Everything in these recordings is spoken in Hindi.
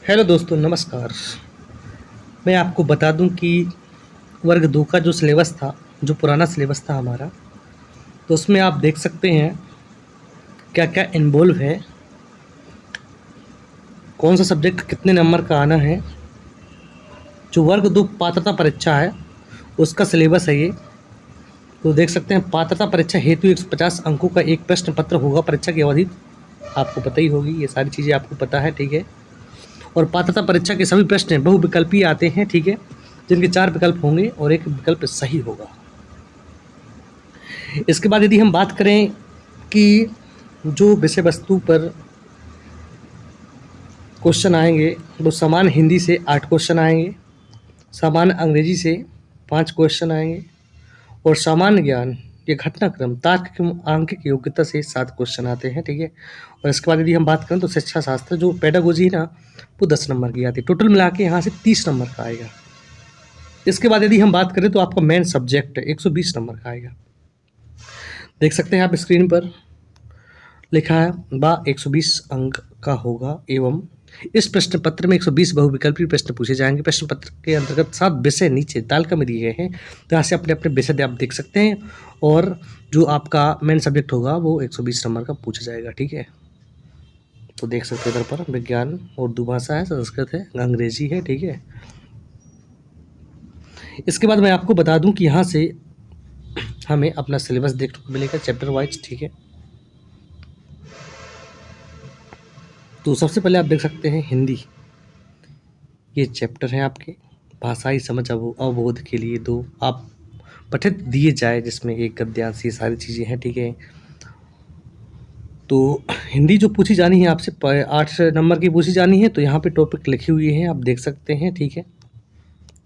हेलो दोस्तों, नमस्कार। मैं आपको बता दूं कि वर्ग 2 का जो सिलेबस था, जो पुराना सिलेबस था हमारा, तो उसमें आप देख सकते हैं क्या-क्या इन्वॉल्व है, कौन-सा सब्जेक्ट कितने नंबर का आना है। जो वर्ग 2 पात्रता परीक्षा है, उसका सिलेबस है ये। तो देख सकते हैं पात्रता परीक्षा हेतु 150 अंकों का एक प्रश्न पत्र होगा परीक्षा की अवधि, आपको पता ही होगी, ये सारी चीज़ें आपको पता है, ठीक है। और पात्रता परीक्षा के सभी प्रश्न बहुविकल्पीय आते हैं, ठीक है, जिनके 4 विकल्प होंगे और 1 विकल्प सही होगा। इसके बाद यदि हम बात करें कि जो विषय वस्तु पर क्वेश्चन आएंगे, वो समान हिंदी से 8 क्वेश्चन आएंगे, सामान्य अंग्रेजी से 5 क्वेश्चन आएंगे और सामान्य ज्ञान ये घटनाक्रम तार्किक एवं आंकिक योग्यता से 7 क्वेश्चन आते हैं, ठीक है। और इसके बाद यदि हम बात करें तो शिक्षा शास्त्र जो पेडागोजी है ना, वो 10 नंबर की आती है। टोटल मिला के यहाँ से 30 नंबर का आएगा। इसके बाद यदि हम बात करें तो आपका मेन सब्जेक्ट 120 नंबर का आएगा। देख सकते हैं आप स्क्रीन पर लिखा है बा 120 अंक का होगा एवं इस प्रश्न पत्र में 120 बहुविकल्पीय प्रश्न पूछे जाएंगे। प्रश्न पत्र के अंतर्गत 7 विषय नीचे तालिका में दिए गए हैं, तो यहाँ से अपने अपने विषय आप देख सकते हैं और जो आपका मेन सब्जेक्ट होगा वो 120 नंबर का पूछा जाएगा, ठीक है। तो देख सकते हैं इधर पर विज्ञान उर्दू भाषा है, संस्कृत है, अंग्रेजी है, ठीक है। इसके बाद मैं आपको बता दूं कि यहाँ से हमें अपना सिलेबस देखने को मिलेगा चैप्टर वाइज, ठीक है। तो सबसे पहले आप देख सकते हैं हिंदी, ये चैप्टर हैं आपके भाषाई समझ अवबोध के लिए 2 आप पठित दिए जाए, जिसमें एक गद्यांश, ये सारी चीज़ें हैं, ठीक है। तो हिंदी जो पूछी जानी है आपसे 8 नंबर की पूछी जानी है, तो यहाँ पे टॉपिक लिखे हुए हैं, आप देख सकते हैं, ठीक है।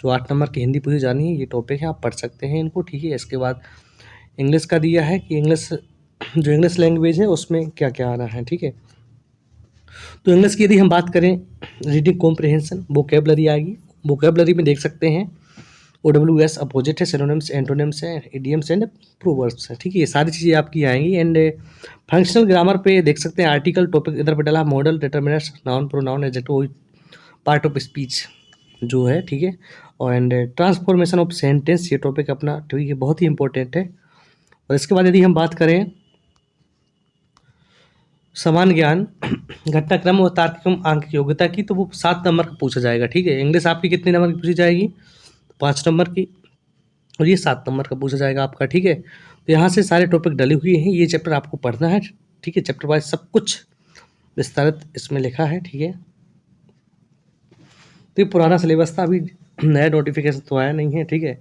जो 8 नंबर की हिंदी पूछी जानी है, ये टॉपिक है, आप पढ़ सकते हैं इनको, ठीक है। इसके बाद इंग्लिश का दिया है कि इंग्लिश जो इंग्लिश लैंग्वेज है उसमें क्या क्या आना है, ठीक है। तो इंग्लिश की यदि हम बात करें, रीडिंग कॉम्प्रिहेंशन, वोकेबलरी आएगी। वोकेबलरी में देख सकते हैं OWS अपोजिट है, सिनोनिम्स, एंटोनिम्स है, इडियम्स एंड प्रोवर्ब्स है, ठीक है। ये सारी चीज़ें आपकी आएंगी। एंड फंक्शनल ग्रामर पे देख सकते हैं आर्टिकल टॉपिक इधर पे डाला, model, determiners, noun, pronoun, adjective, part of speech जो है, ठीक है। और एंड ट्रांसफॉर्मेशन ऑफ सेंटेंस, ये टॉपिक अपना, ठीक है, बहुत ही इंपॉर्टेंट है। और इसके बाद यदि हम बात करें समान ज्ञान, घटनाक्रम और तार्किक एवं आंकिक योग्यता की, तो वो 7 नंबर का पूछा जाएगा, ठीक है। इंग्लिश आपकी कितने नंबर की पूछी जाएगी? 5 नंबर की, और ये 7 नंबर का पूछा जाएगा आपका, ठीक है। तो यहाँ से सारे टॉपिक डले हुए हैं, ये चैप्टर आपको पढ़ना है, ठीक है। चैप्टर वाइज सब कुछ विस्तारित इसमें लिखा है, ठीक है। तो ये पुराना सिलेबस था, अभी नया नोटिफिकेशन तो आया नहीं है, ठीक है।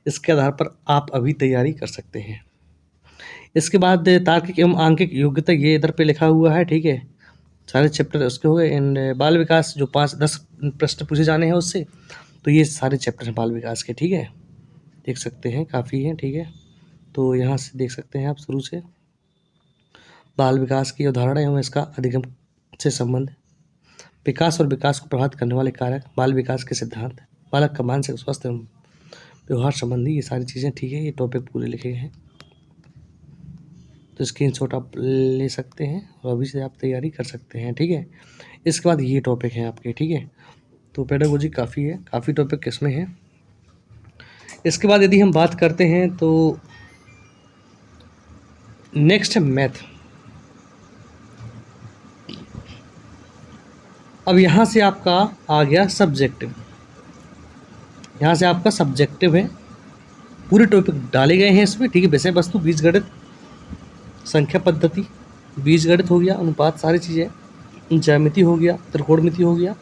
इसके आधार पर आप अभी तैयारी कर सकते हैं। इसके बाद तार्किक एवं आंकिक योग्यता, ये इधर पे लिखा हुआ है, ठीक है। सारे चैप्टर उसके हो गए। एंड बाल विकास जो 5-10 प्रश्न पूछे जाने हैं उससे, तो ये सारे चैप्टर हैं बाल विकास के, ठीक है। देख सकते हैं काफ़ी हैं, ठीक है। तो यहाँ से देख सकते हैं आप शुरू से बाल विकास की उदाहरण एवं इसका अधिगम से संबंध, विकास और विकास को प्रभावित करने वाले कारक, बाल विकास के सिद्धांत, बालक का मानसिक स्वास्थ्य एवं व्यवहार संबंधी, ये सारी चीज़ें, ठीक है। ये टॉपिक पूरे लिखे गए हैं, तो स्क्रीनशॉट आप ले सकते हैं और अभी से आप तैयारी कर सकते हैं, ठीक है। इसके बाद ये टॉपिक हैं आपके, ठीक है। तो पेडागोजी काफ़ी है, काफ़ी टॉपिक इसमें हैं। इसके बाद यदि हम बात करते हैं तो नेक्स्ट है मैथ। अब यहाँ से आपका आ गया सब्जेक्टिव, यहाँ से आपका सब्जेक्टिव है, पूरे टॉपिक डाले गए हैं इसमें, ठीक है। विषय वस्तु, बीजगणित, संख्या पद्धति, बीजगणित हो गया, अनुपात, सारी चीज़ें, ज्यामिति हो गया, त्रिकोणमिति हो गया,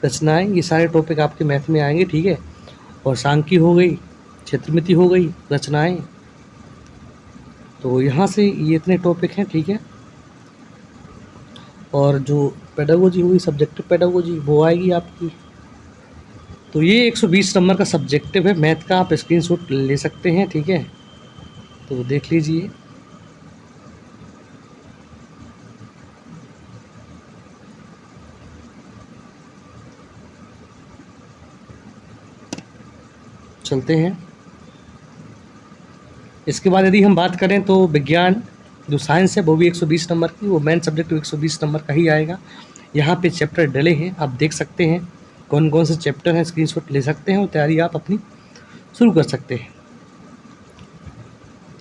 रचनाएं, ये सारे टॉपिक आपके मैथ में आएंगे, ठीक है। और सांख्यिकी हो गई, क्षेत्रमिति हो गई, रचनाएं, तो यहाँ से ये इतने टॉपिक हैं, ठीक है। और जो पेडागोजी हुई, सब्जेक्टिव पेडागोजी, वो आएगी आपकी। तो ये 120 नंबर का सब्जेक्टिव है मैथ का, आप स्क्रीनशॉट ले सकते हैं, ठीक है। तो देख लीजिए। चलते हैं। इसके बाद यदि हम बात करें तो विज्ञान जो साइंस है वो भी 120 नंबर की, वो मेन सब्जेक्ट 120 नंबर का ही आएगा। यहाँ पे चैप्टर डले हैं, आप देख सकते हैं कौन कौन से चैप्टर हैं, स्क्रीनशॉट ले सकते हैं और तैयारी आप अपनी शुरू कर सकते हैं।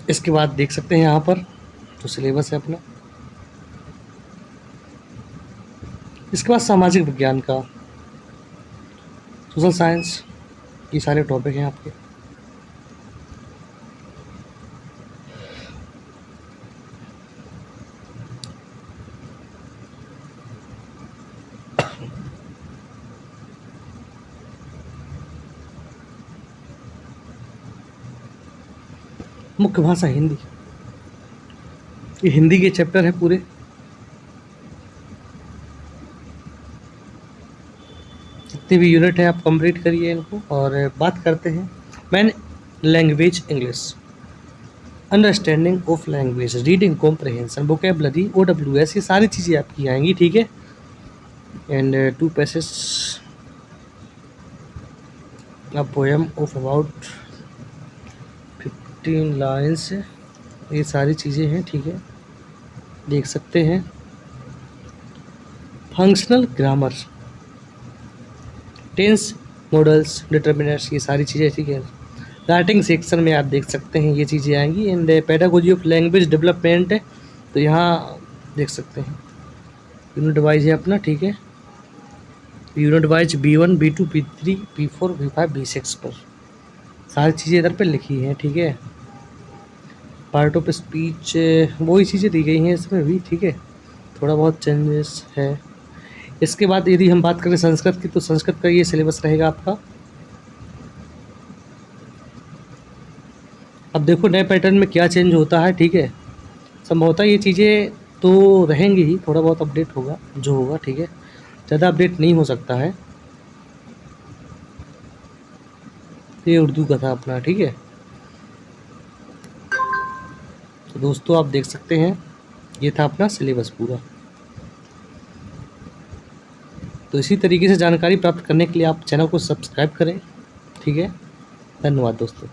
इसके बाद देख सकते हैं यहाँ पर जो सिलेबस है अपना। इसके बाद सामाजिक विज्ञान का, सोशल साइंस, ये सारे टॉपिक हैं आपके। मुख्य भाषा हिंदी, ये हिंदी के चैप्टर है पूरे। जितने भी यूनिट है आप कंप्लीट करिए इनको। और बात करते हैं main language English, understanding of language, reading comprehension, vocabulary, OWS, ये सारी चीज़ें आपकी आएंगी, ठीक है। एंड 2 passage, a poem of about 15 lines, ये सारी चीज़ें हैं, ठीक है, देख सकते हैं। Functional grammar, tense, modals, determiners, ये सारी चीज़ें, ठीक है। राइटिंग सेक्शन में आप देख सकते हैं ये चीज़ें आएंगी। And pedagogy of language development है, तो यहाँ देख सकते हैं यूनिट वाइज है अपना, ठीक है। Unit wise B1, B2, B3, B4, B5, B6 पर सारी चीज़ें इधर पे लिखी हैं, ठीक है। पार्ट ऑफ स्पीच वही चीज़ें दी गई हैं इसमें भी, ठीक है, थोड़ा बहुत चेंजेस है। इसके बाद यदि हम बात करें संस्कृत की, तो संस्कृत का ये सिलेबस रहेगा आपका। अब देखो नए पैटर्न में क्या चेंज होता है, ठीक है। संभवतः ये चीज़ें तो रहेंगी ही, थोड़ा बहुत अपडेट होगा जो होगा, ठीक है, ज़्यादा अपडेट नहीं हो सकता है। ये उर्दू का था अपना, ठीक है। तो दोस्तों आप देख सकते हैं ये था अपना सिलेबस पूरा। तो इसी तरीके से जानकारी प्राप्त करने के लिए आप चैनल को सब्सक्राइब करें, ठीक है। धन्यवाद दोस्तों।